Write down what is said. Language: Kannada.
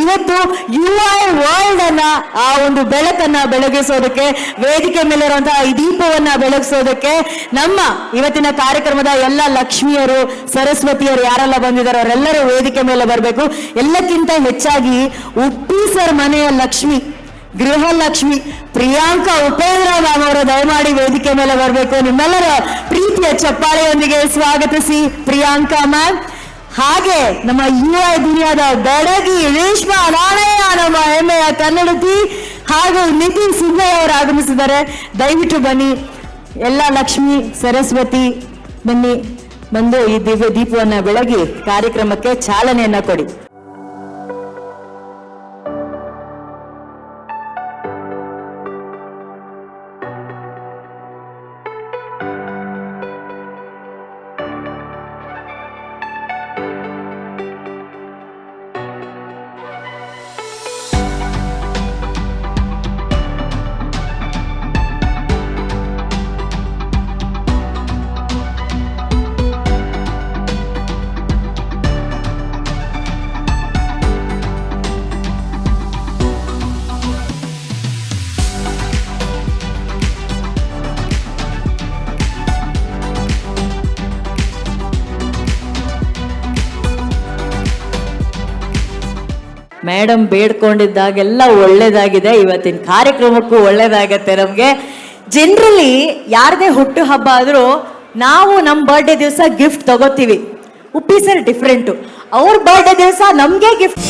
ಇವತ್ತು UI ವರ್ಲ್ಡ್ ಅನ್ನ ಆ ಒಂದು ಬೆಳಕನ್ನ ಬೆಳಗಿಸೋದಕ್ಕೆ, ವೇದಿಕೆ ಮೇಲಿರುವಂತಹ ಈ ದೀಪವನ್ನ ಬೆಳಗಿಸೋದಕ್ಕೆ ನಮ್ಮ ಇವತ್ತಿನ ಕಾರ್ಯಕ್ರಮದ ಎಲ್ಲ ಲಕ್ಷ್ಮಿಯರು, ಸರಸ್ವತಿಯರು ಯಾರೆಲ್ಲ ಬಂದಿದ್ದಾರೆ ಅವರೆಲ್ಲರೂ ವೇದಿಕೆ ಮೇಲೆ ಬರಬೇಕು. ಎಲ್ಲಕ್ಕಿಂತ ಹೆಚ್ಚಾಗಿ ಉಪ್ಪಿ ಸರ್ ಮನೆಯ ಲಕ್ಷ್ಮಿ, ಗೃಹಲಕ್ಷ್ಮಿ ಪ್ರಿಯಾಂಕಾ ಉಪೇಂದ್ರ ಮ್ಯಾಮ್ ಅವರು ದಯಮಾಡಿ ವೇದಿಕೆ ಮೇಲೆ ಬರಬೇಕು. ನಿಮ್ಮೆಲ್ಲರ ಪ್ರೀತಿಯ ಚಪ್ಪಾಳೆಯೊಂದಿಗೆ ಸ್ವಾಗತಿಸಿ ಪ್ರಿಯಾಂಕಾ ಮ್ಯಾಮ್. ಹಾಗೆ ನಮ್ಮ UI ದುನಿಯಾದ ಬೆಡಗಿ ರೇಷ್ಮಾ ನಾಣಯ್ಯ, ನಮ್ಮ ಹೆಮ್ಮೆಯ ಕನ್ನಡತಿ, ಹಾಗೂ ನಿತಿನ್ ಸಿಂಗಯ್ಯ ಅವರು ಆಗಮಿಸಿದ್ದಾರೆ. ದಯವಿಟ್ಟು ಬನ್ನಿ ಎಲ್ಲ ಲಕ್ಷ್ಮಿ ಸರಸ್ವತಿ, ಬನ್ನಿ ಬಂದು ಈ ದಿವ್ಯ ದೀಪವನ್ನ ಬೆಳಗಿ ಕಾರ್ಯಕ್ರಮಕ್ಕೆ ಚಾಲನೆಯನ್ನ ಕೊಡಿ. ಮೇಡಮ್ ಬೇಡ್ಕೊಂಡಿದ್ದಾಗೆಲ್ಲ ಒಳ್ಳೇದಾಗಿದೆ. ಇವತ್ತಿನ ಕಾರ್ಯಕ್ರಮಕ್ಕೂ ಒಳ್ಳೇದಾಗತ್ತೆ. ನಮ್ಗೆ ಜನರಲಿ ಯಾರದೇ ಹುಟ್ಟು ಹಬ್ಬ ಆದ್ರೂ ನಾವು ನಮ್ಮ ಬರ್ಡೇ ದಿವಸ ಗಿಫ್ಟ್ ತಗೋತೀವಿ. ಉಪ್ಪಿ ಸರ್ ಡಿಫ್ರೆಂಟು, ಅವ್ರ ಬರ್ಡೇ ದಿವಸ ನಮ್ಗೆ ಗಿಫ್ಟ್